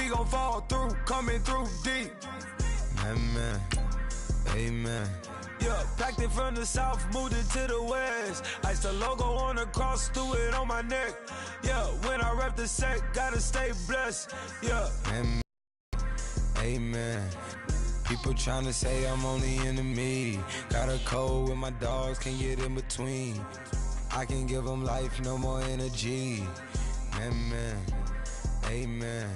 we gon' fall through, coming through deep. Amen. Amen. Yeah, packed it from the south, moved it to the west. Iced the logo on the cross, threw it on my neck. Yeah, when I rep the set, gotta stay blessed. Yeah. Amen. Amen. People tryna say I'm only enemy. Got a code with my dogs, can't get in between. I can give them life, no more energy. Amen. Amen.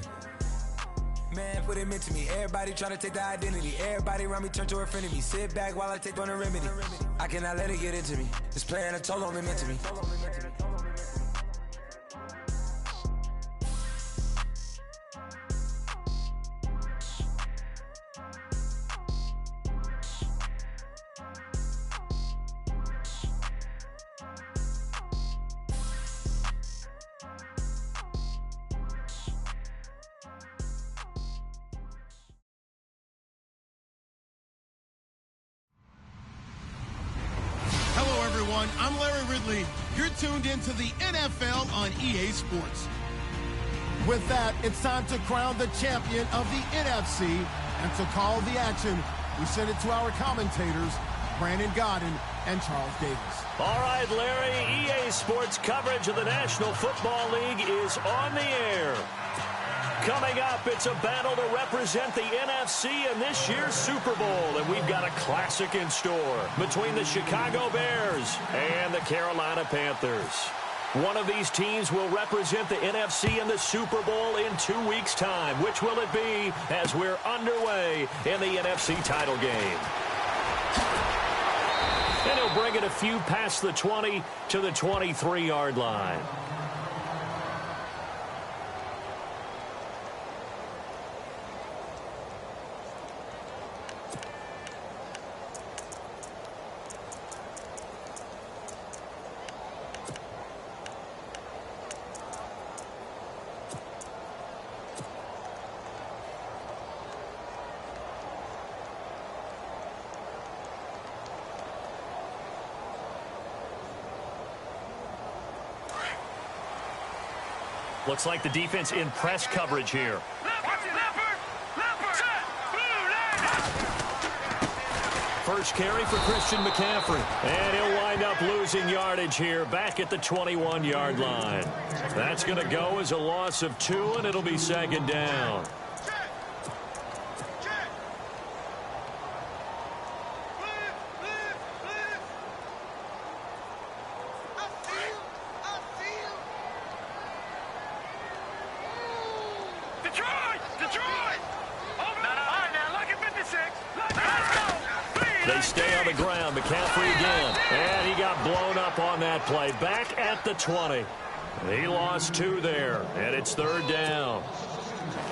Man, what it meant to me. Everybody tryna take the identity. Everybody around me turn to a friend of me. Sit back while I take on the remedy. I cannot let it get into me. This playing a toll on me, meant to me. I'm Larry Ridley. You're tuned into the NFL on EA Sports. With that, it's time to crown the champion of the NFC. And to call the action, we send it to our commentators, Brandon Godden and Charles Davis. All right, Larry, EA Sports coverage of the National Football League is on the air. Coming up, it's a battle to represent the NFC in this year's Super Bowl, and we've got a classic in store between the Chicago Bears and the Carolina Panthers. One of these teams will represent the NFC in the Super Bowl in 2 weeks' time. Which will it be as we're underway in the NFC title game? And he'll bring it a few past the 20 to the 23-yard line. Looks like the defense in press coverage here. First carry for Christian McCaffrey. And he'll wind up losing yardage here back at the 21-yard line. That's going to go as a loss of 2, and it'll be second down. They stay on the ground. McCaffrey again. And he got blown up on that play. Back at the 20. He lost 2 there. And it's third down.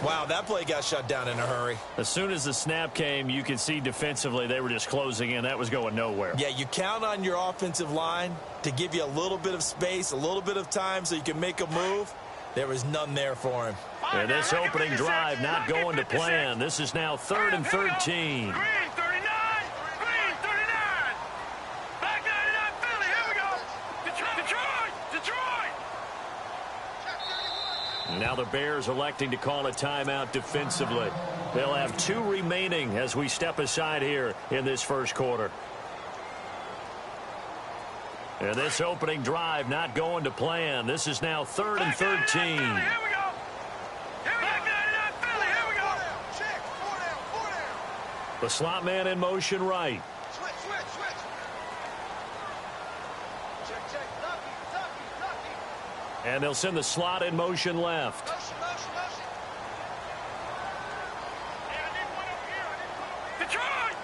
Wow, that play got shut down in a hurry. As soon as the snap came, you could see defensively they were just closing in. That was going nowhere. Yeah, you count on your offensive line to give you a little bit of space, a little bit of time so you can make a move. There was none there for him. And this opening drive not going to plan. This is now 3rd and 13. Now the Bears electing to call a timeout defensively. They'll have 2 remaining as we step aside here in this first quarter. And this opening drive not going to plan. This is now 3rd and 13. The slot man in motion right. And they'll send the slot in motion left. Detroit!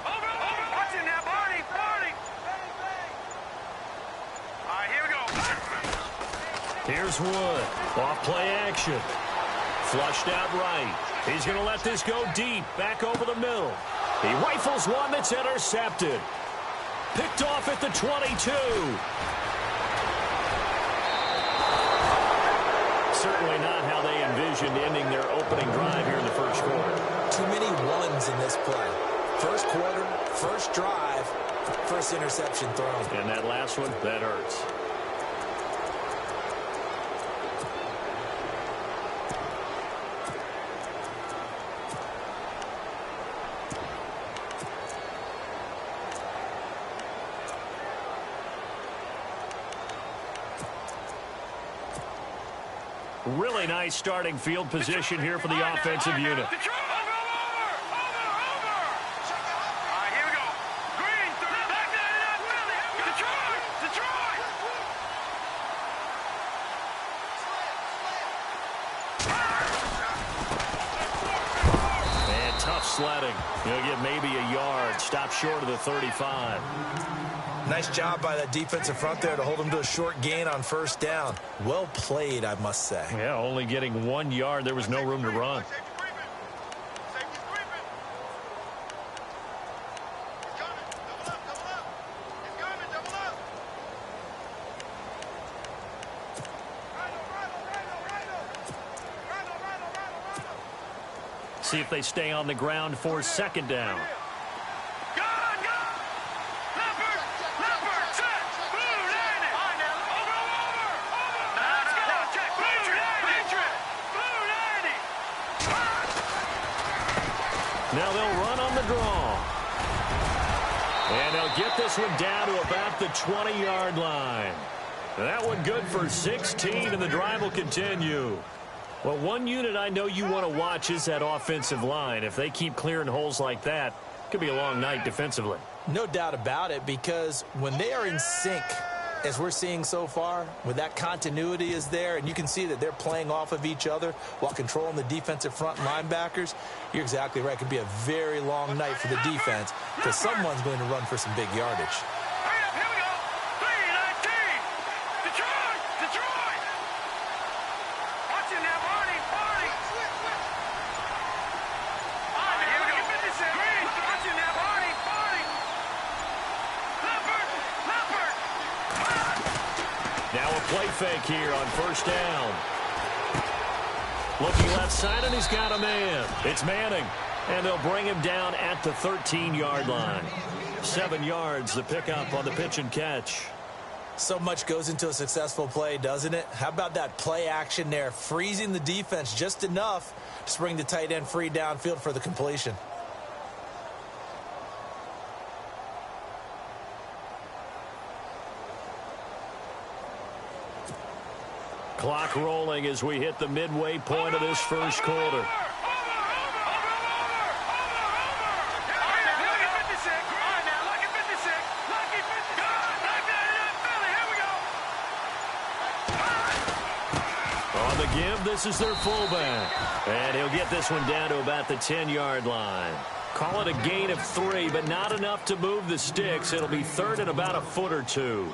Over! Watch it now, Barney! All right, here we go. Here's Wood. Off play action. Flushed out right. He's going to let this go deep. Back over the middle. He rifles one that's intercepted. Picked off at the 22. Certainly not how they envisioned ending their opening drive here in the first quarter. Too many ones in this play. First quarter, first drive, first interception thrown. And that last one, that hurts. Really nice starting field position here for the offensive unit. And tough sledding. He'll get maybe a yard. Stop short of the 35. Nice job by that defensive front there to hold him to a short gain on first down. Well played, I must say. Yeah, only getting 1 yard. There was no room to run. See if they stay on the ground for second down. Now they'll run on the draw. And they'll get this one down to about the 20-yard line. That one good for 16, and the drive will continue. Well, one unit I know you want to watch is that offensive line. If they keep clearing holes like that, it could be a long night defensively. No doubt about it, because when they are in sync, as we're seeing so far, when that continuity is there, and you can see that they're playing off of each other while controlling the defensive front linebackers, you're exactly right. It could be a very long night for the defense because someone's going to run for some big yardage. Play fake here on first down. Looking left side, and he's got a man. It's Manning, and they'll bring him down at the 13-yard line. 7 yards, the pickup on the pitch and catch. So much goes into a successful play, doesn't it? How about that play action there, freezing the defense just enough to bring the tight end free downfield for the completion. Clock rolling as we hit the midway point of this first quarter. On the give, this is their fullback. And he'll get this one down to about the 10-yard line. Call it a gain of 3, but not enough to move the sticks. It'll be third and about a foot or two.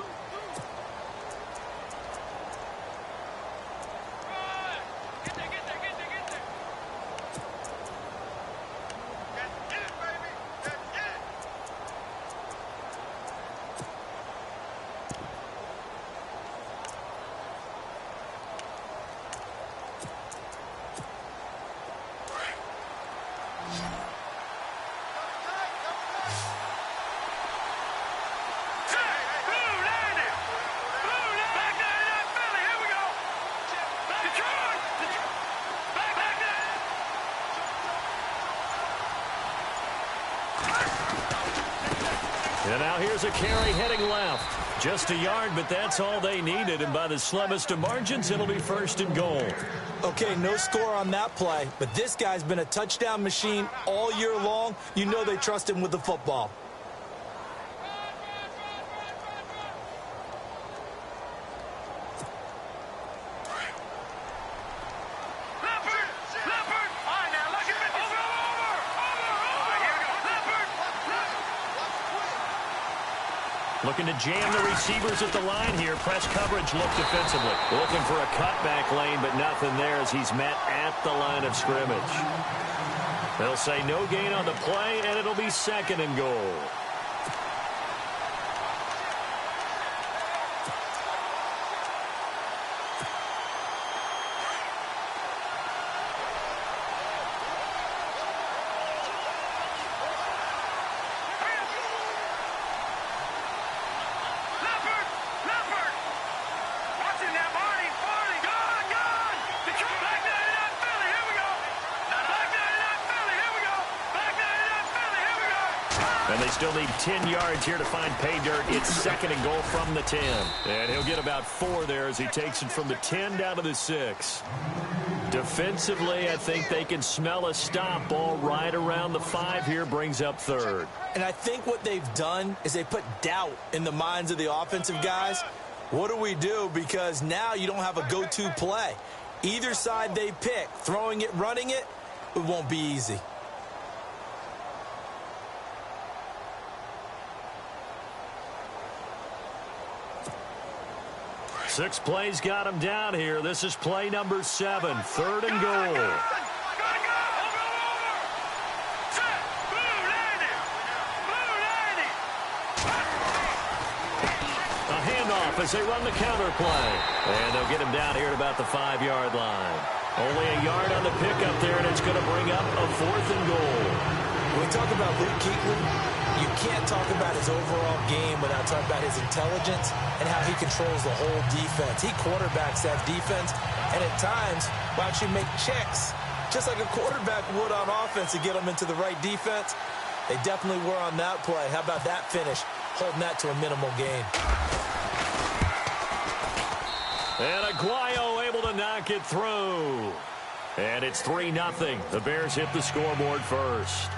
And now here's a carry heading left. Just a yard, but that's all they needed. And by the slimmest of margins, it'll be first and goal. Okay, no score on that play, but this guy's been a touchdown machine all year long. You know they trust him with the football. Looking to jam the receivers at the line here. Press coverage look defensively. Looking for a cutback lane, but nothing there as he's met at the line of scrimmage. They'll say no gain on the play, and it'll be second and goal. And And they still need 10 yards here to find pay dirt. It's 2nd and goal from the 10. And he'll get about 4 there as he takes it from the 10 down to the 6. Defensively, I think they can smell a stop. Ball right around the 5 here, brings up 3rd. And I think what they've done is they put doubt in the minds of the offensive guys. What do we do? Because now you don't have a go-to play. Either side they pick, throwing it, running it, it won't be easy. Six plays got him down here. This is play number 7, 3rd and goal. A handoff as they run the counter play. And they'll get him down here at about the 5-yard line. Only a yard on the pickup there, and it's going to bring up a 4th and goal. When we talk about Luke Kuechly, you can't talk about his overall game without talking about his intelligence and how he controls the whole defense. He quarterbacks that defense, and at times will actually make checks, just like a quarterback would on offense to get them into the right defense. They definitely were on that play. How about that finish, holding that to a minimal gain. And Aguayo able to knock it through. And it's 3-0. The Bears hit the scoreboard first.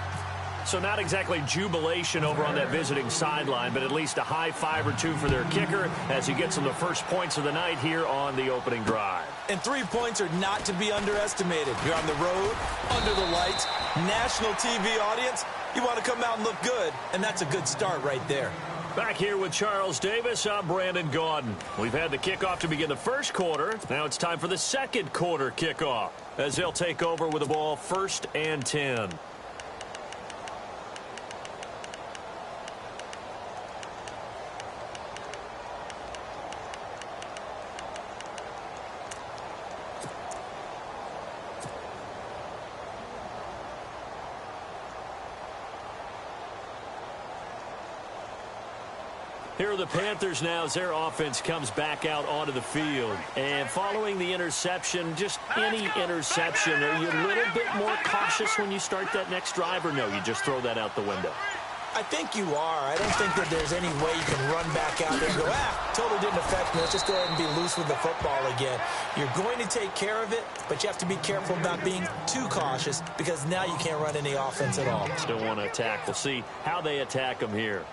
So not exactly jubilation over on that visiting sideline, but at least a high 5 or 2 for their kicker as he gets them the first points of the night here on the opening drive. And 3 points are not to be underestimated. You're on the road, under the lights, national TV audience. You want to come out and look good, and that's a good start right there. Back here with Charles Davis, I'm Brandon Gaudin. We've had the kickoff to begin the first quarter. Now it's time for the second quarter kickoff as they'll take over with the ball 1st and 10. Here are the Panthers now as their offense comes back out onto the field. And following the interception, just any interception, are you a little bit more cautious when you start that next drive, or no, you just throw that out the window? I think you are. I don't think that there's any way you can run back out there and go, totally didn't affect me. Let's just go ahead and be loose with the football again. You're going to take care of it, but you have to be careful about being too cautious because now you can't run any offense at all. Still want to attack. We'll see how they attack them here.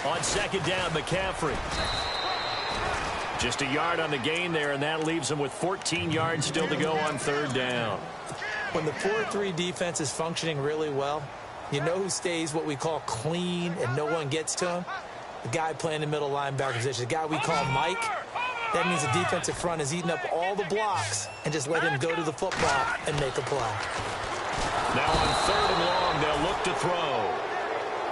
On second down, McCaffrey. Just a yard on the gain there, and that leaves them with 14 yards still to go on 3rd down. When the 4-3 defense is functioning really well, you know who stays what we call clean and no one gets to him? The guy playing the middle linebacker position, the guy we call Mike. That means the defensive front is eating up all the blocks and just let him go to the football and make a play. Now on 3rd and long, they'll look to throw.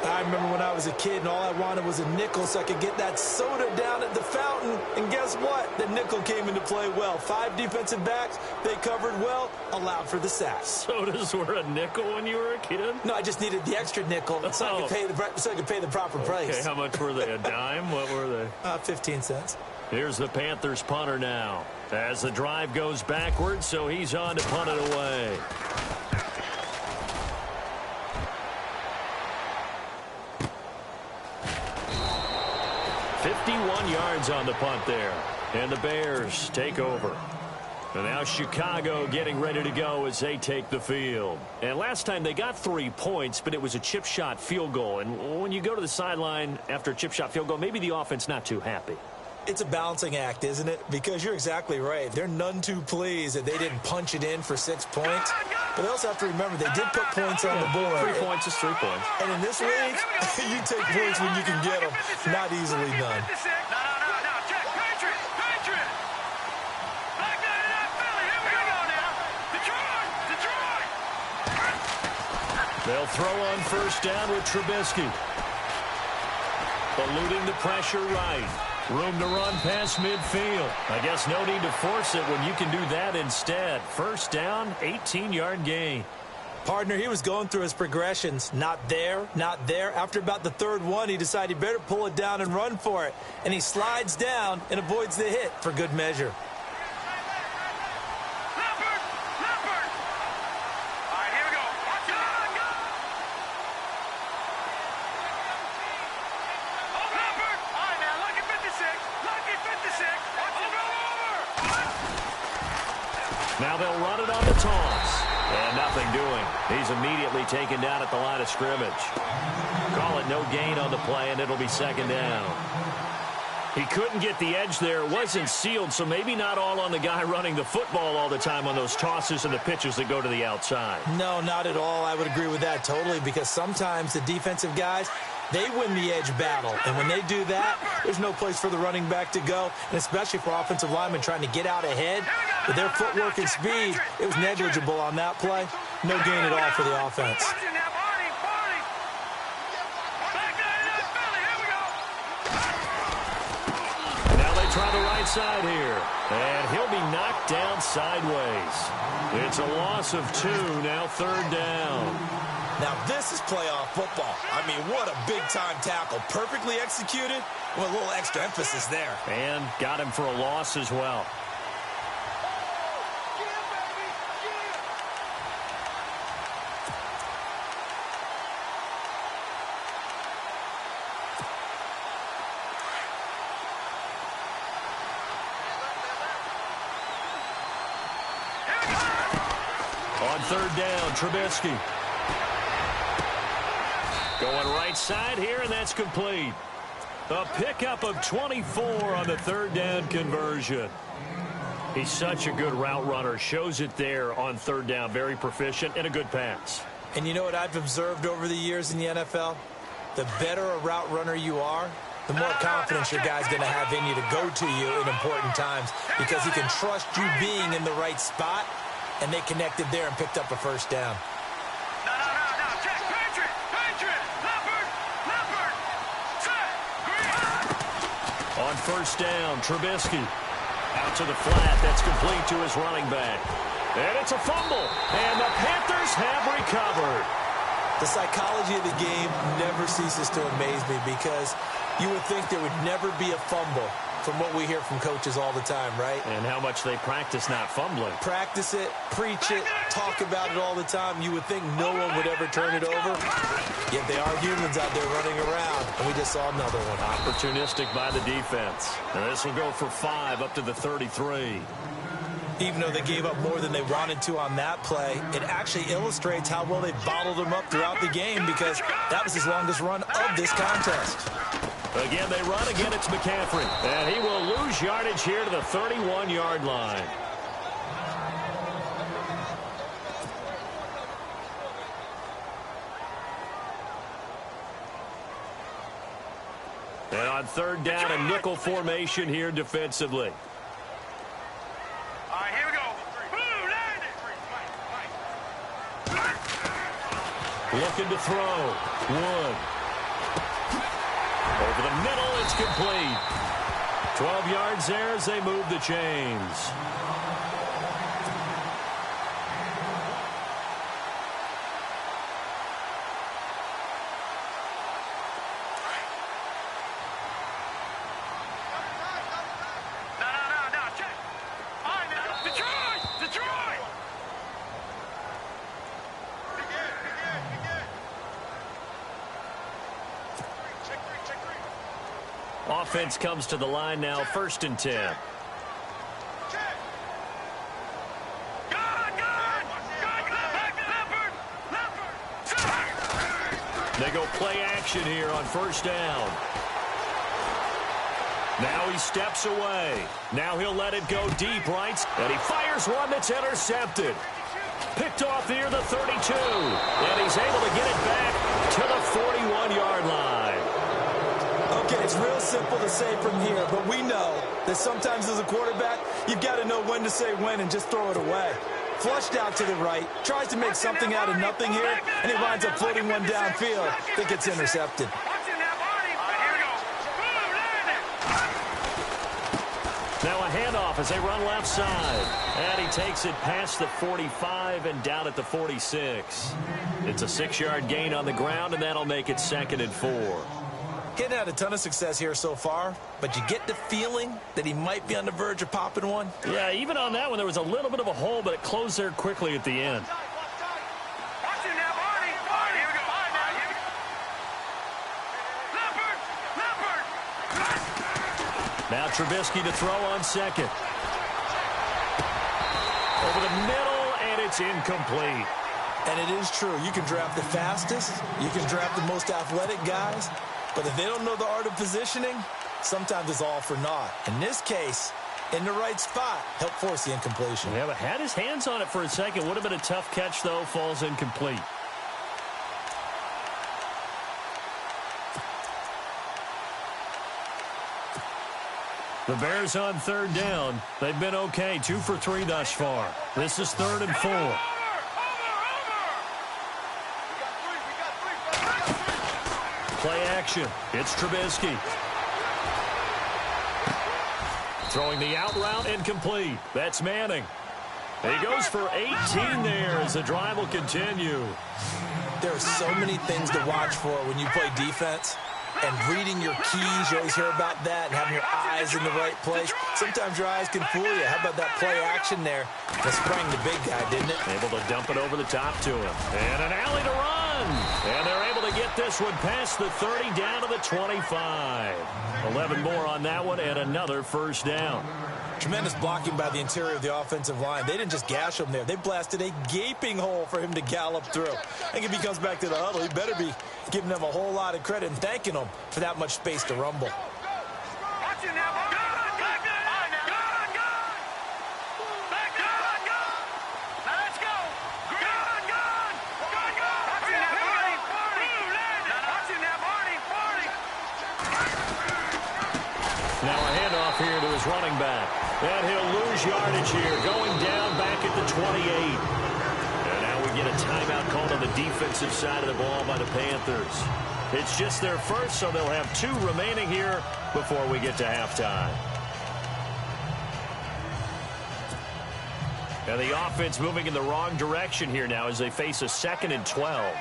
I remember when I was a kid and all I wanted was a nickel so I could get that soda down at the fountain. And guess what? The nickel came into play well. 5 defensive backs, they covered well, allowed for the sacks. Sodas were a nickel when you were a kid? No, I just needed the extra nickel so I could pay the proper price. Okay, how much were they? A dime? What were they? 15 cents. Here's the Panthers punter now. As the drive goes backwards, so he's on to punt it away. 51 yards on the punt there. And the Bears take over. And now Chicago getting ready to go as they take the field. And last time they got 3 points, but it was a chip shot field goal. And when you go to the sideline after a chip shot field goal, maybe the offense not too happy. It's a balancing act, isn't it? Because you're exactly right. They're none too pleased that they didn't punch it in for 6 points. But they also have to remember they did put points on the board. 3 points is 3 points. And in this league, you take points when you can get them. Not easily done. They'll throw on 1st down with Trubisky. Eluding the pressure right. Room to run past midfield. I guess no need to force it when you can do that instead. 1st down, 18-yard gain. Partner, he was going through his progressions. Not there, not there. After about the third one, he decided he better pull it down and run for it. And he slides down and avoids the hit for good measure. Now they'll run it on the toss. And nothing doing. He's immediately taken down at the line of scrimmage. Call it no gain on the play, and it'll be second down. He couldn't get the edge there. It wasn't sealed, so maybe not all on the guy running the football all the time on those tosses and the pitches that go to the outside. No, not at all. I would agree with that totally, because sometimes the defensive guys, they win the edge battle. And when they do that, there's no place for the running back to go, and especially for offensive linemen trying to get out ahead. With their footwork and speed, it was negligible on that play. No gain at all for the offense. Now they try the right side here, and he'll be knocked down sideways. It's a loss of 2, now third down. Now this is playoff football. I mean, what a big-time tackle. Perfectly executed with a little extra emphasis there. And got him for a loss as well. On third down, Trubisky. Going right side here, and that's complete. A pickup of 24 on the third down conversion. He's such a good route runner. Shows it there on third down. Very proficient and a good pass. And you know what I've observed over the years in the NFL? The better a route runner you are, the more confidence your guy's going to have in you to go to you in important times, because he can trust you being in the right spot, and they connected there and picked up a first down. On first down, Trubisky. Out to the flat. That's complete to his running back. And it's a fumble. And the Panthers have recovered. The psychology of the game never ceases to amaze me, because you would think there would never be a fumble from what we hear from coaches all the time, right? And how much they practice not fumbling. Practice it, preach it, talk about it all the time. You would think no one would ever turn it over. Yet they are humans out there running around, and we just saw another one. Opportunistic by the defense. And this will go for 5 up to the 33. Even though they gave up more than they wanted to on that play, it actually illustrates how well they bottled them up throughout the game, because that was his longest run of this contest. Again, they run. Again, it's McCaffrey. And he will lose yardage here to the 31-yard line. And on third down, a nickel formation here defensively. All right, here we go. Looking to throw. Wood. Over the middle, it's complete. 12 yards there as they move the chains. No, check. All right, now. Detroit! Offense comes to the line now, 1st and 10. They go play action here on first down. Now he steps away. Now he'll let it go deep, right? And he fires one that's intercepted. Picked off near the 32. And he's able to get it back to the 41-yard line. Okay, it's real simple to say from here, but we know that sometimes as a quarterback, you've got to know when to say when and just throw it away. Flushed out to the right, tries to make something out of nothing here, and he winds up floating one downfield that gets intercepted. Now a handoff off as they run left side. And he takes it past the 45 and down at the 46. It's a 6-yard gain on the ground, and that'll make it 2nd and 4. He hadn't had a ton of success here so far, but you get the feeling that he might be on the verge of popping one. Yeah, even on that one, there was a little bit of a hole, but it closed there quickly at the end. Now Trubisky to throw on 2nd. Over the middle, and it's incomplete. And it is true. You can draft the fastest. You can draft the most athletic guys. But if they don't know the art of positioning, sometimes it's all for naught. In this case, in the right spot, helped force the incompletion. Yeah, but had his hands on it for a second. Would have been a tough catch, though. Falls incomplete. The Bears on 3rd down. They've been okay, 2 for 3 thus far. This is 3rd and 4. Play action. It's Trubisky. Throwing the out route incomplete. That's Manning. He goes for 18 there as the drive will continue. There are so many things to watch for when you play defense. And reading your keys, you always hear about that, and having your eyes in the right place. Sometimes your eyes can fool you. How about that play action there? That sprang the big guy, didn't it? Able to dump it over the top to him. And an alley to run. And they're able to get this one past the 30 down to the 25. 11 more on that one and another 1st down. Tremendous blocking by the interior of the offensive line. They didn't just gash him there. They blasted a gaping hole for him to gallop through. I think if he comes back to the huddle, he better be giving them a whole lot of credit and thanking them for that much space to rumble. Now a handoff here to his running back. And he'll lose yardage here, going down back at the 28. And now we get a timeout called on the defensive side of the ball by the Panthers. It's just their first, so they'll have 2 remaining here before we get to halftime. And the offense moving in the wrong direction here now as they face a 2nd and 12.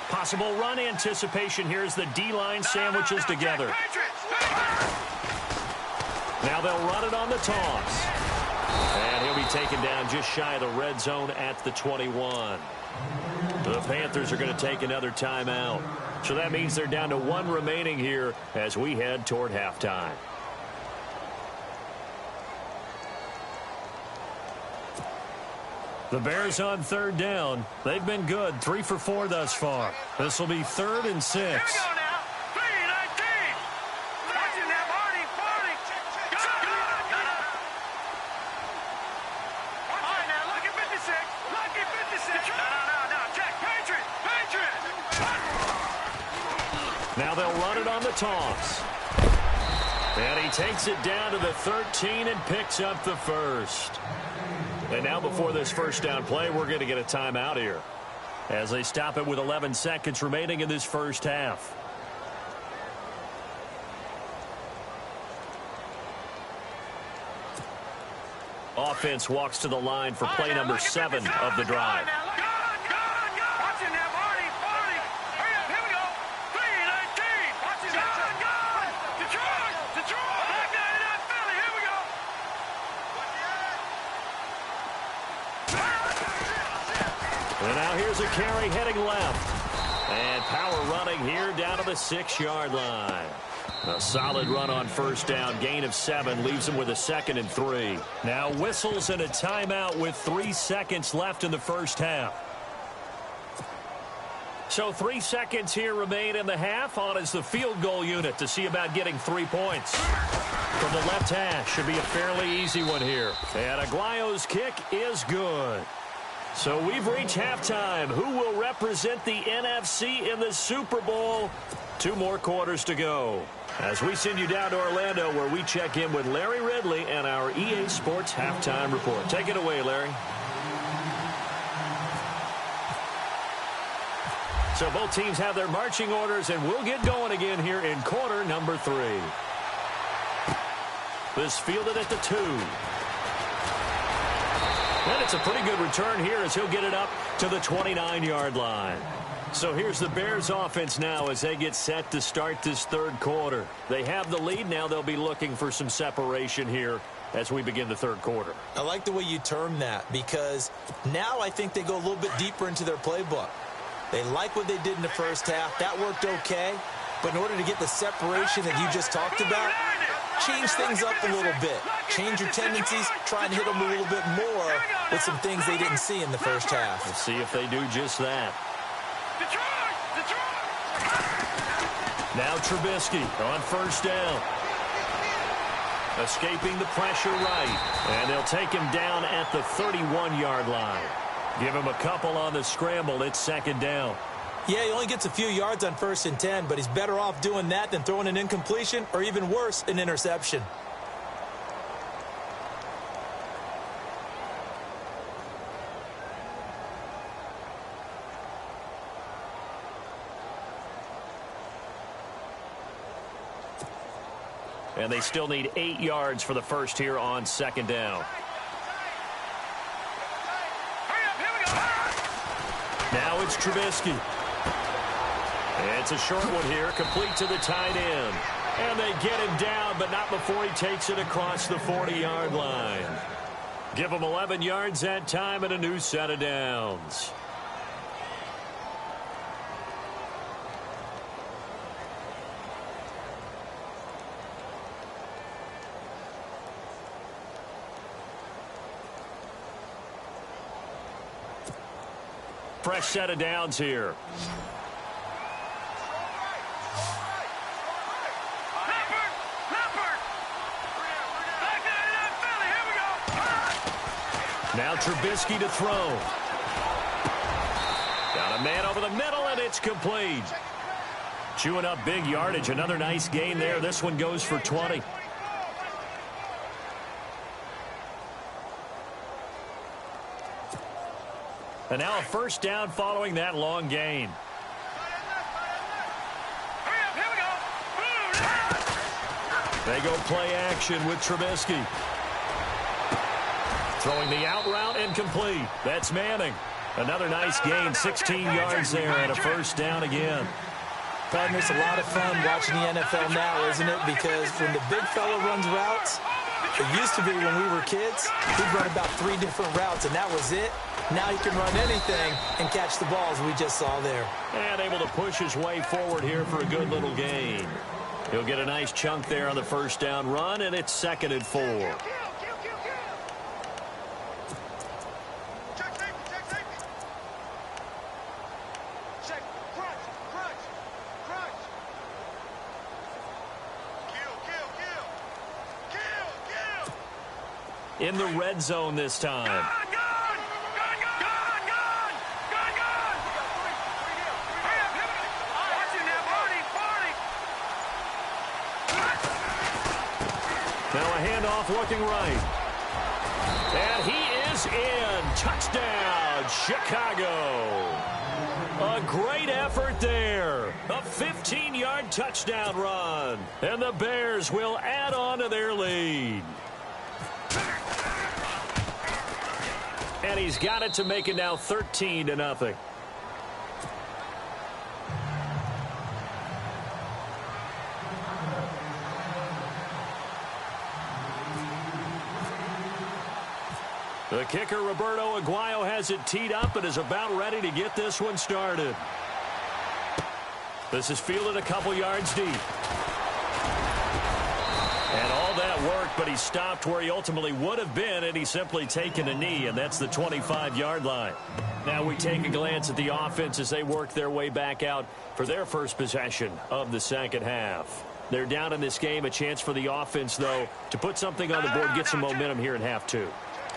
Possible run anticipation here as the D-line sandwiches together. Now they'll run it on the toss. And he'll be taken down just shy of the red zone at the 21. The Panthers are going to take another timeout. So that means they're down to 1 remaining here as we head toward halftime. The Bears on 3rd down. They've been good, 3 for 4 thus far. This will be 3rd and 6. Now they'll run it on the toss. And he takes it down to the 13 and picks up the 1st. And now before this 1st down play, we're going to get a timeout here as they stop it with 11 seconds remaining in this 1st half. Offense walks to the line for play number 7 of the drive. And now here's a carry heading left. And power running here down to the 6-yard line. A solid run on 1st down. Gain of 7 leaves him with a 2nd and 3. Now whistles and a timeout with 3 seconds left in the 1st half. So 3 seconds here remain in the half. On is the field goal unit to see about getting 3 points. From the left hash, should be a fairly easy one here. And Aguayo's kick is good. So we've reached halftime. Who will represent the NFC in the Super Bowl? 2 more quarters to go. As we send you down to Orlando, where we check in with Larry Ridley and our EA Sports Halftime Report. Take it away, Larry. So both teams have their marching orders, and we'll get going again here in quarter number 3. This fielded at the 2. And it's a pretty good return here as he'll get it up to the 29-yard line. So here's the Bears offense now as they get set to start this third quarter. They have the lead. Now they'll be looking for some separation here as we begin the third quarter. I like the way you term that because now I think they go a little bit deeper into their playbook. They like what they did in the first half. That worked okay. But in order to get the separation that you just talked about, change things up a little bit. Change your tendencies. Try and hit them a little bit more with some things they didn't see in the first half. We'll see if they do just that. Now Trubisky on first down. Escaping the pressure right. And they'll take him down at the 31-yard line. Give him a couple on the scramble. It's second down. Yeah, he only gets a few yards on 1st and 10, but he's better off doing that than throwing an incompletion or even worse, an interception. And they still need 8 yards for the first here on second down. Now it's Trubisky. It's a short one here, complete to the tight end. And they get him down, but not before he takes it across the 40-yard line. Give him 11 yards that time and a new set of downs. Fresh set of downs here. Now Trubisky to throw. Got a man over the middle, and it's complete. Chewing up big yardage. Another nice gain there. This one goes for 20. And now a first down following that long gain. They go play action with Trubisky. Throwing the out route and complete. That's Manning. Another nice gain, 16 yards there and a first down again. Partners, a lot of fun watching the NFL now, isn't it? Because when the big fella runs routes, it used to be when we were kids, he'd run about 3 different routes, and that was it. Now he can run anything and catch the balls we just saw there. And able to push his way forward here for a good little gain. He'll get a nice chunk there on the first down run, and it's 2nd and 4. In the red zone this time. Now a handoff looking right. And he is in. Touchdown, Chicago. A great effort there. A 15-yard touchdown run. And the Bears will add on to their lead. And he's got it to make it now 13-0. The kicker, Roberto Aguayo, has it teed up and is about ready to get this one started. This is fielded a couple yards deep. And all that worked, but he stopped where he ultimately would have been, and he's simply taken a knee, and that's the 25-yard line. Now we take a glance at the offense as they work their way back out for their first possession of the second half. They're down in this game. A chance for the offense, though, to put something on the board, get some momentum here in half 2.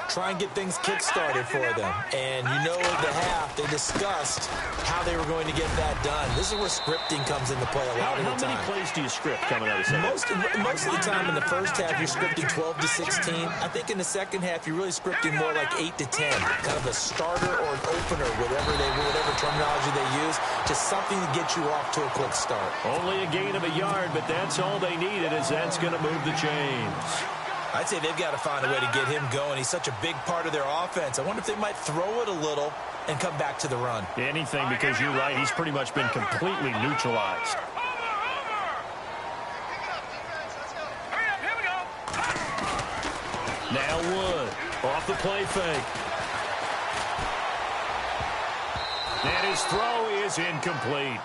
try and get things kick-started for them. And you know at the half, they discussed how they were going to get that done. This is where scripting comes into play a lot of the time. How many plays do you script coming out of the second? Most of the time in the first half, you're scripting 12 to 16. I think in the second half, you're really scripting more like 8 to 10. Kind of a starter or an opener, whatever terminology they use, just something to get you off to a quick start. Only a gain of a yard, but that's all they needed, as that's going to move the chains. I'd say they've got to find a way to get him going. He's such a big part of their offense. I wonder if they might throw it a little and come back to the run. Anything, because you're right. He's pretty much been completely neutralized. Now Wood off the play fake. And his throw is incomplete.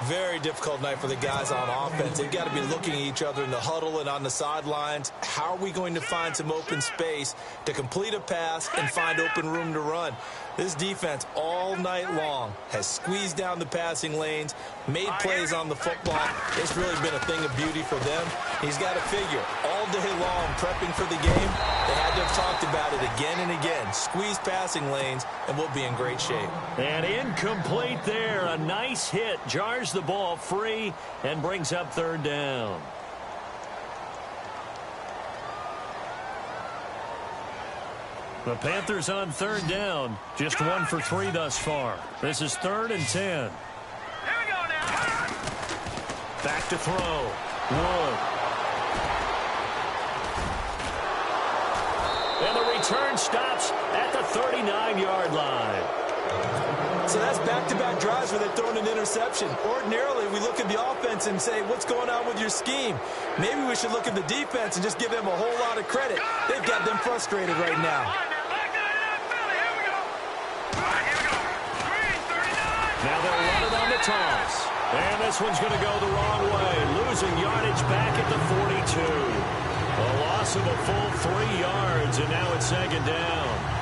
Very difficult night for the guys on offense. They've got to be looking at each other in the huddle and on the sidelines. How are we going to find some open space to complete a pass and find open room to run? This defense all night long has squeezed down the passing lanes, made plays on the football. It's really been a thing of beauty for them. He's got to figure all day long prepping for the game. They had to have talked about it again and again. Squeeze passing lanes, and we'll be in great shape. And incomplete there. A nice hit. Jars the ball free and brings up third down. The Panthers on third down. Just 1 for 3 thus far. This is 3rd and 10. Here we go now. Back to throw. Wood. And the return stops at the 39-yard line. So that's back-to-back drives where they've thrown an interception. Ordinarily, we look at the offense and say, what's going on with your scheme? Maybe we should look at the defense and just give them a whole lot of credit. They've got them frustrated right now. Now they'll run it on the toss. And this one's going to go the wrong way. Losing yardage back at the 42. A loss of a full 3 yards, and now it's 2nd down.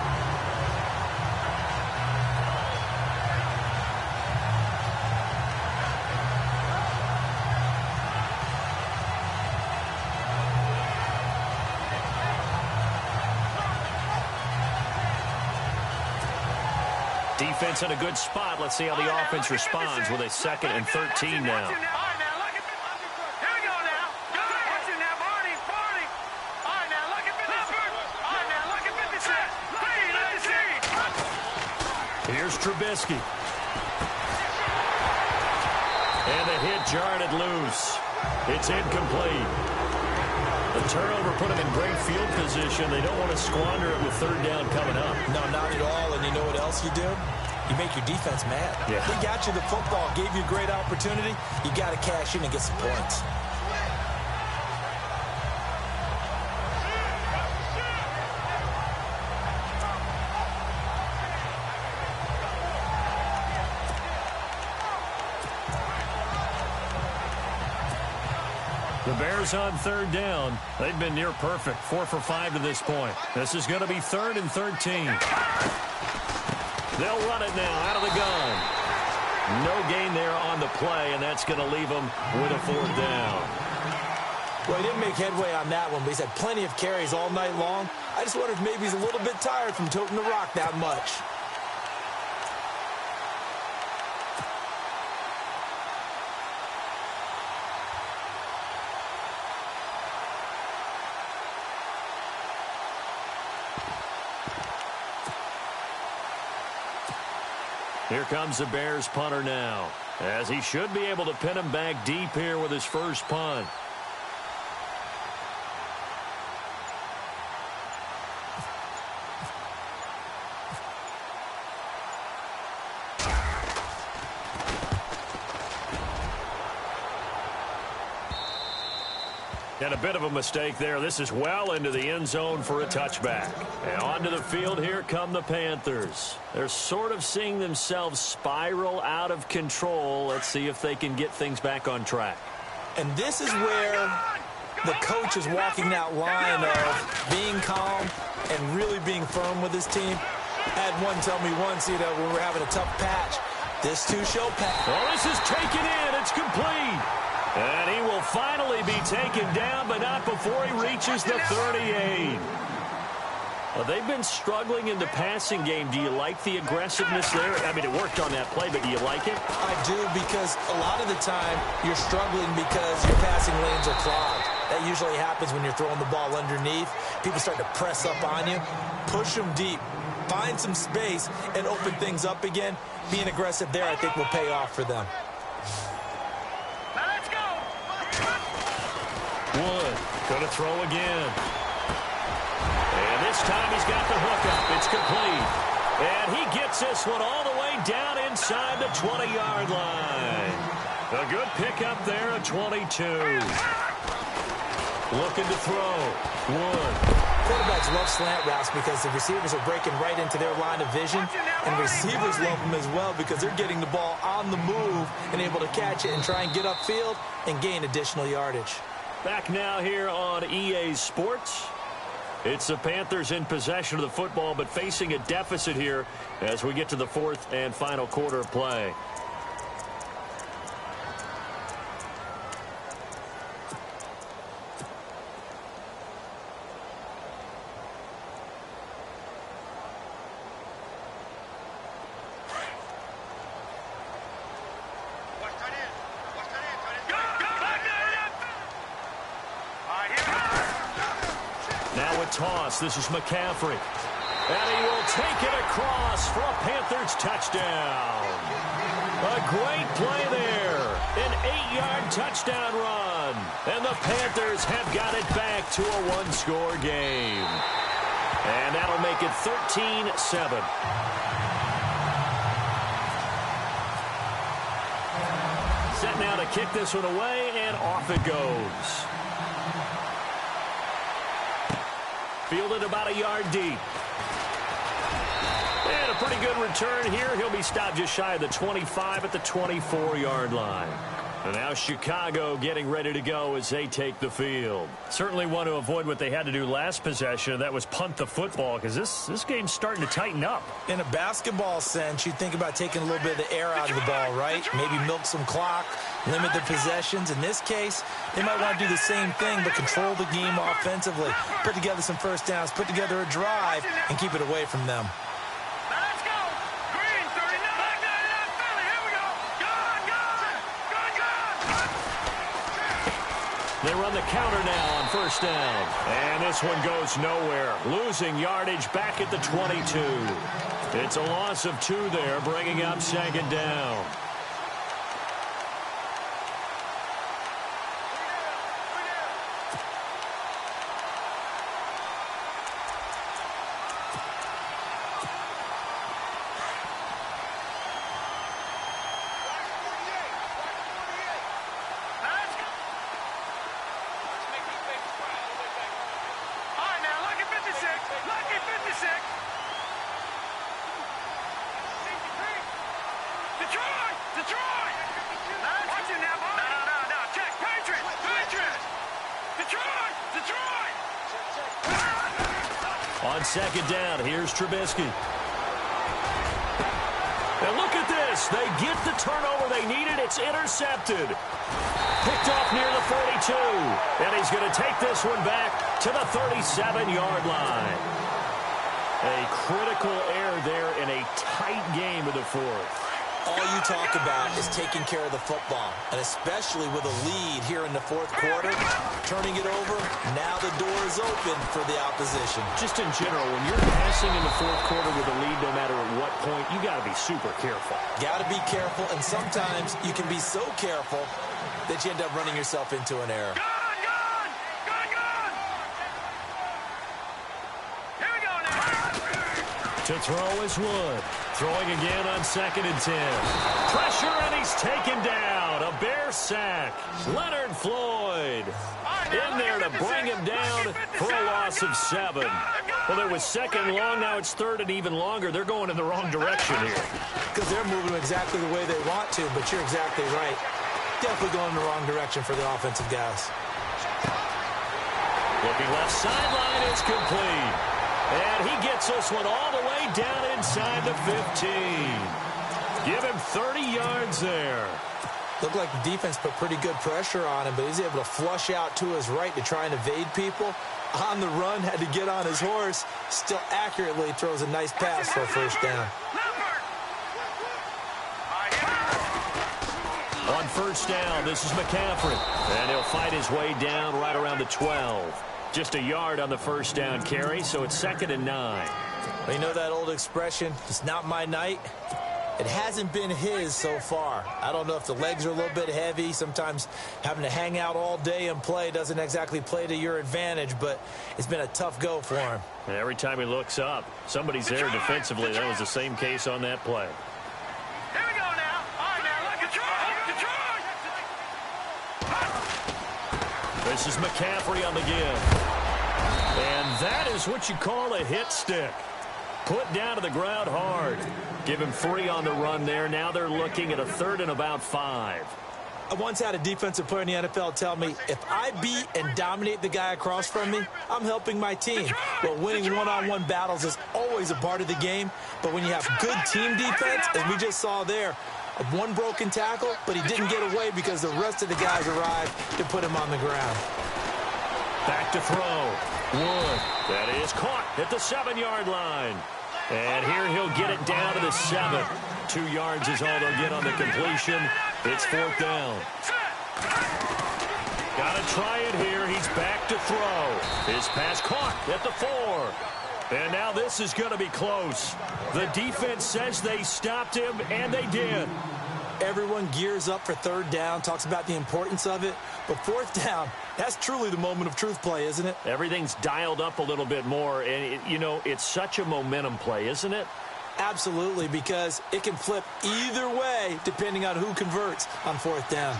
Defense in a good spot. Let's see how the offense responds with a 2nd and 13 now. Here's Trubisky. And the hit jarred it loose. It's incomplete. The turnover put them in great field position. They don't want to squander it with 3rd down coming up. No, not at all. And you know what else you do? You make your defense mad. Yeah. They got you the football, gave you a great opportunity. You got to cash in and get some points. The Bears on 3rd down. They've been near perfect. 4 for 5 to this point. This is going to be 3rd and 13. They'll run it now out of the gun. No gain there on the play, and that's going to leave them with a 4th down. Well, he didn't make headway on that one, but he's had plenty of carries all night long. I just wonder if maybe he's a little bit tired from toting the rock that much. Here comes the Bears punter now, as he should be able to pin him back deep here with his first punt. And a bit of a mistake there. This is well into the end zone for a touchback. And onto the field, here come the Panthers. They're sort of seeing themselves spiral out of control. Let's see if they can get things back on track. And this is where the coach is walking that line of being calm and really being firm with his team. I had one tell me once, when we were having a tough patch, this too shall pass. Well, this is taken in. It's complete. And he will finally be taken down, but not before he reaches the 38. They've been struggling in the passing game. Do you like the aggressiveness there? I mean, it worked on that play, but do you like it? I do, because a lot of the time you're struggling because your passing lanes are clogged. That usually happens when you're throwing the ball underneath. People start to press up on you. Push them deep. Find some space and open things up again. Being aggressive there, I think, will pay off for them. Now let's go. Wood going to throw again. And this time he's got the hookup. It's complete. And he gets this one all the way down inside the 20-yard line. A good pickup there at 22. Looking to throw. Wood. Quarterbacks love slant routes because the receivers are breaking right into their line of vision, and receivers love them as well because they're getting the ball on the move and able to catch it and try and get upfield and gain additional yardage. Back now here on EA Sports. It's the Panthers in possession of the football, but facing a deficit here as we get to the fourth and final quarter of play. Toss. This is McCaffrey. And he will take it across for a Panthers touchdown. A great play there. An 8-yard touchdown run. And the Panthers have got it back to a one-score game. And that'll make it 13-7. Set now to kick this one away, and off it goes. Fielded about a yard deep. And a pretty good return here. He'll be stopped just shy of the 25 at the 24-yard line. And now Chicago getting ready to go as they take the field. Certainly want to avoid what they had to do last possession. That was punt the football, because this game's starting to tighten up. In a basketball sense, you think about taking a little bit of the air out of the ball, right? Maybe milk some clock, limit the possessions. In this case, they might want to do the same thing, but control the game offensively. Put together some first downs, put together a drive, and keep it away from them. They run the counter now on first down. And this one goes nowhere. Losing yardage back at the 22. It's a loss of 2 there, bringing up second down. On second down, here's Trubisky. And look at this. They get the turnover they needed. It's intercepted. Picked off near the 42. And he's going to take this one back to the 37-yard line. A critical error there in a tight game of the fourth. All you talk about is taking care of the football, and especially with a lead here in the fourth quarter, turning it over, now the door is open for the opposition. Just in general, when you're passing in the fourth quarter with a lead, no matter at what point, you got to be super careful. Got to be careful, and sometimes you can be so careful that you end up running yourself into an error. To throw is Wood. Throwing again on 2nd and 10. Pressure, and he's taken down. A Bear sack. Leonard Floyd in there to bring him down for a loss of 7. Well, there was 2nd and long. Now it's 3rd and even longer. They're going in the wrong direction here. Because they're moving exactly the way they want to, but you're exactly right. Definitely going in the wrong direction for the offensive guys. Looking left sideline, it's complete. And he gets this one all the way down inside the 15. Give him 30 yards there. Looked like the defense put pretty good pressure on him, but he's able to flush out to his right to try and evade people. On the run, had to get on his horse. Still accurately throws a nice pass for a first down. On first down, this is McCaffrey. And he'll fight his way down right around the 12. Just a yard on the first down carry, so it's 2nd and 9. Well, you know that old expression, it's not my night? It hasn't been his so far. I don't know if the legs are a little bit heavy. Sometimes having to hang out all day and play doesn't exactly play to your advantage, but it's been a tough go for him. And every time he looks up, somebody's there defensively. That was the same case on that play. Here we go now. All right, now, look, control. This is McCaffrey on the give. And that is what you call a hit stick. Put down to the ground hard. Give him 3 on the run there. Now they're looking at a 3rd and about 5. I once had a defensive player in the NFL tell me, if I beat and dominate the guy across from me, I'm helping my team. Well, winning one-on-one battles is always a part of the game, but when you have good team defense, as we just saw there, one broken tackle, but he didn't get away because the rest of the guys arrived to put him on the ground. Back to throw. Wood. That is caught at the 7-yard line. And here he'll get it down to the 7. 2 yards is all they'll get on the completion. It's 4th down. Got to try it here. He's back to throw. His pass caught at the 4. And now this is going to be close. The defense says they stopped him, and they did. Everyone gears up for 3rd down, talks about the importance of it. But 4th down, that's truly the moment of truth play, isn't it? Everything's dialed up a little bit more. And, it's such a momentum play, isn't it? Absolutely, because it can flip either way depending on who converts on 4th down.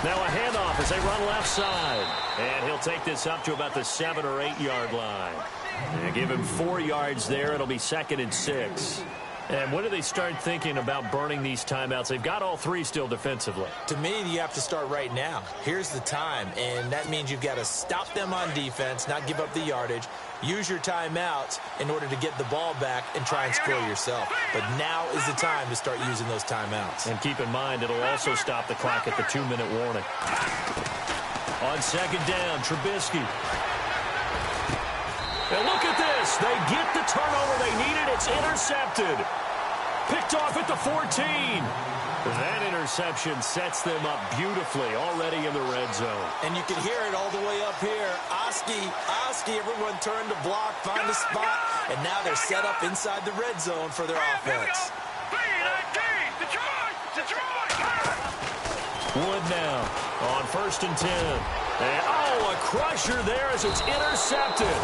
Now a handoff as they run left side. And he'll take this up to about the 7 or 8 yard line. And give him 4 yards there. It'll be 2nd and 6. And when do they start thinking about burning these timeouts? They've got all 3 still defensively. To me, you have to start right now. Here's the time, and that means you've got to stop them on defense, not give up the yardage, use your timeouts in order to get the ball back and try and score yourself. But now is the time to start using those timeouts. And keep in mind, it'll also stop the clock at the 2-minute warning. On 2nd down, Trubisky. And look at this. They get the turnover they needed. It's intercepted. Picked off at the 14. That interception sets them up beautifully already in the red zone. And you can hear it all the way up here. Oski, everyone turned to block, find a spot, and now they're set up inside the red zone for their offense. Wood now on 1st and 10. And, a crusher there as it's intercepted.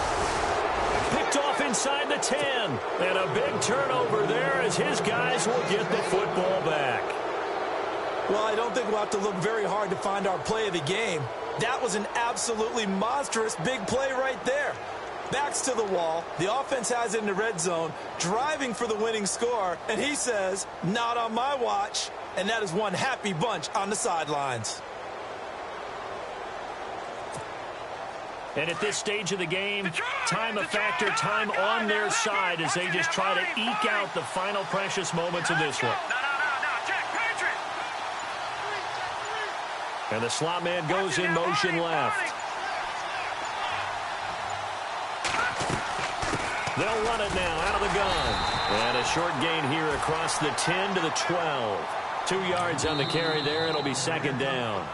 Picked off inside the 10. And a big turnover there as his guys will get the football back. Well, I don't think we'll have to look very hard to find our play of the game. That was an absolutely monstrous big play right there. Backs to the wall. The offense has it in the red zone, driving for the winning score. And he says, not on my watch. And that is one happy bunch on the sidelines. And at this stage of the game, time a factor, time on their side as they just try to eke out the final precious moments of this one. And the slot man goes in motion left. They'll run it now out of the gun. And a short gain here across the 10 to the 12. 2 yards on the carry there. It'll be 2nd down.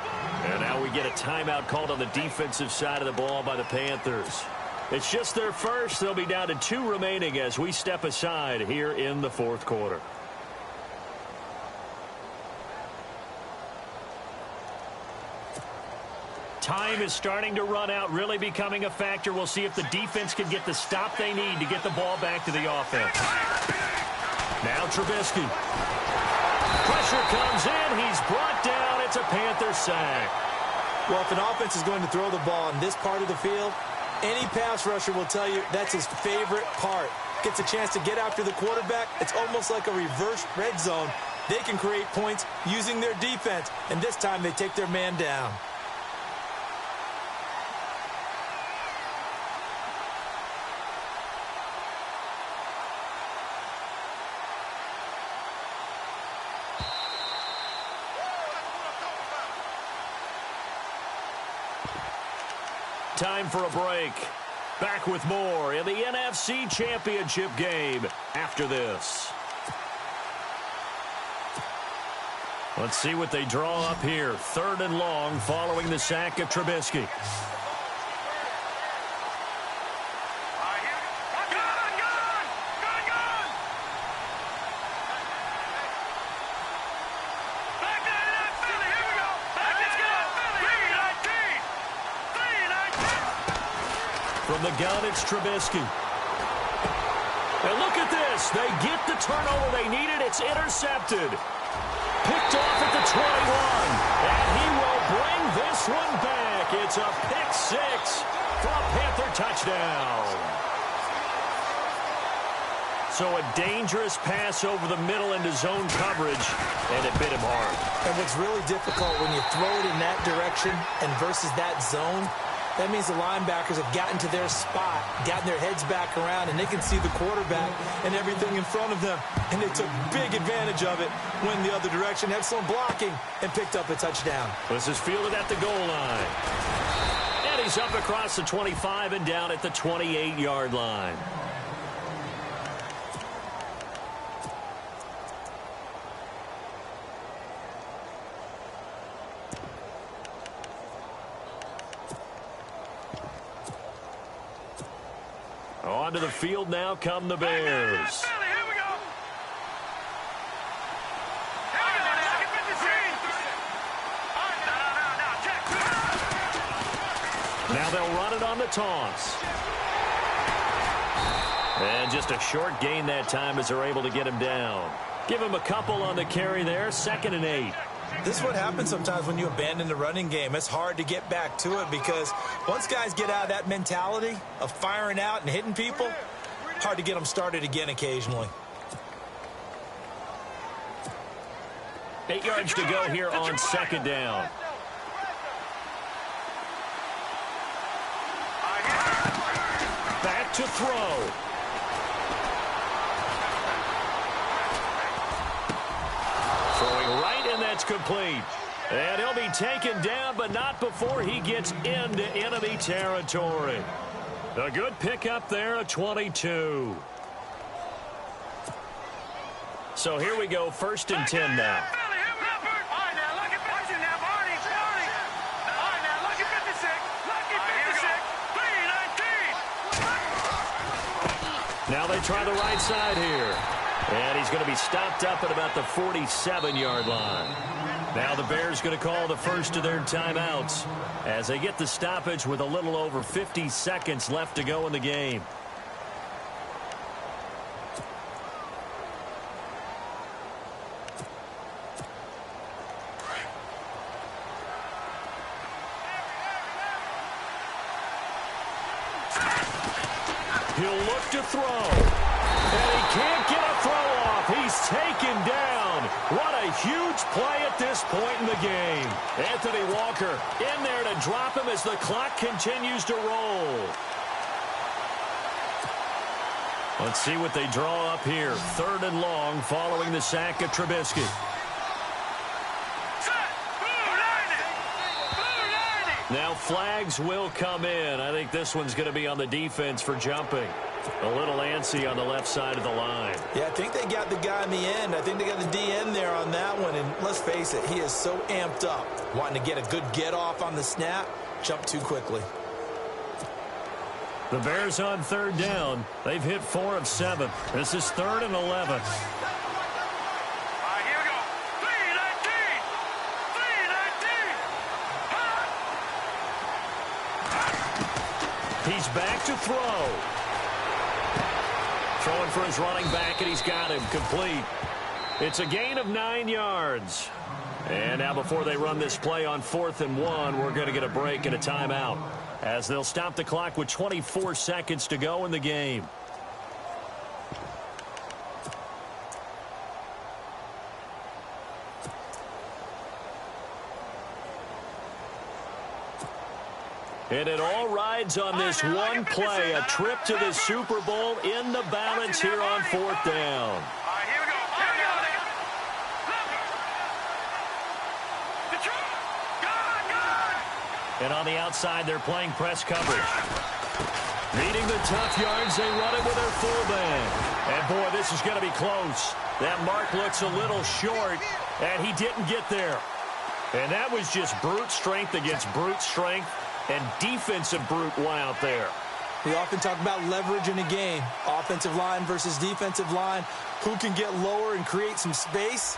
And now we get a timeout called on the defensive side of the ball by the Panthers. It's just their first. They'll be down to 2 remaining as we step aside here in the 4th quarter. Time is starting to run out, really becoming a factor. We'll see if the defense can get the stop they need to get the ball back to the offense. Now Trubisky. Pressure comes in. He's brought down. It's a Panther sack. Well, if an offense is going to throw the ball in this part of the field, any pass rusher will tell you that's his favorite part. Gets a chance to get after the quarterback. It's almost like a reverse red zone. They can create points using their defense, and this time they take their man down. time for a break. Back with more in the NFC Championship game after this. Let's see what they draw up here. 3rd and long following the sack of Trubisky. From the gun, it's Trubisky. And look at this. They get the turnover they needed. It's intercepted. Picked off at the 21. And he will bring this one back. It's a pick 6 for a Panther touchdown. So a dangerous pass over the middle into zone coverage, and it bit him hard. And what's really difficult when you throw it in that direction and versus that zone, that means the linebackers have gotten to their spot, gotten their heads back around, and they can see the quarterback and everything in front of them. And they took big advantage of it, went the other direction, had some blocking, and picked up a touchdown. This is fielded at the goal line. And he's up across the 25 and down at the 28-yard line. Onto the field now come the Bears. Now they'll run it on the toss. And just a short gain that time as they're able to get him down. Give him a couple on the carry there. 2nd and 8. This is what happens sometimes when you abandon the running game. It's hard to get back to it because once guys get out of that mentality of firing out and hitting people, hard to get them started again occasionally. 8 yards to go here on 2nd down. Back to throw. Throwing right, and that's complete. And he'll be taken down, but not before he gets into enemy territory. A good pickup there, a 22. So here we go, 1st and 10 now. Now they try the right side here. And he's going to be stopped up at about the 47-yard line. Now the Bears going to call the first of their timeouts as they get the stoppage with a little over 50 seconds left to go in the game. He'll look to throw. And he can't get a throw off. He's taken down. What a huge play at this point in the game. Anthony Walker in there to drop him as the clock continues to roll. Let's see what they draw up here. 3rd and long following the sack of Trubisky. Now flags will come in. I think this one's going to be on the defense for jumping. A little antsy on the left side of the line. Yeah, I think they got the guy in the end. I think they got the DN there on that one. And let's face it, he is so amped up, wanting to get a good get off on the snap, jump too quickly. The Bears on 3rd down. They've hit 4 of 7. This is 3rd and 11. He's back to throw. Throwing for his running back, and he's got him complete. It's a gain of 9 yards. And now before they run this play on 4th and 1, we're going to get a break and a timeout as they'll stop the clock with 24 seconds to go in the game. And it all rides on this one play, a trip to the Super Bowl in the balance here on 4th down. And on the outside, they're playing press coverage. Needing the tough yards, they run it with their fullback. And, boy, this is going to be close. That mark looks a little short, and he didn't get there. And that was just brute strength against brute strength, and defensive brute went out there. We often talk about leverage in a game. Offensive line versus defensive line. Who can get lower and create some space?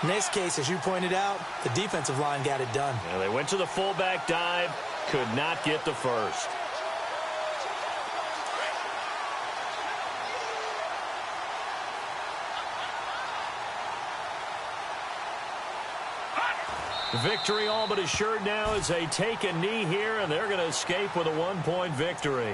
In this case, as you pointed out, the defensive line got it done. And they went to the fullback dive, could not get the first. Victory all but assured now as they take a knee here, and they're going to escape with a 1-point victory.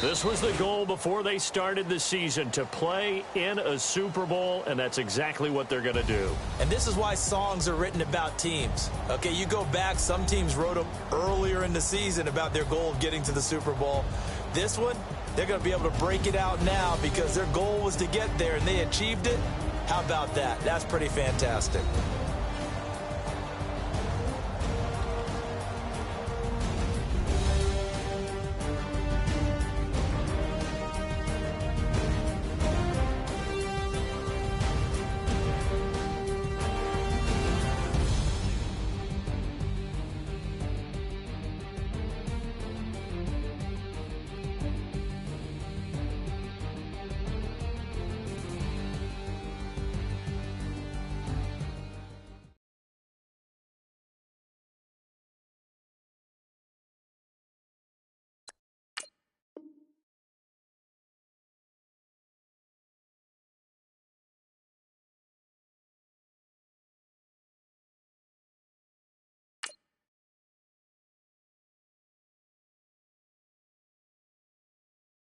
This was the goal before they started the season, to play in a Super Bowl, and that's exactly what they're going to do. And this is why songs are written about teams. Okay, you go back, some teams wrote them earlier in the season about their goal of getting to the Super Bowl. This one, they're going to be able to break it out now because their goal was to get there, and they achieved it. How about that? That's pretty fantastic.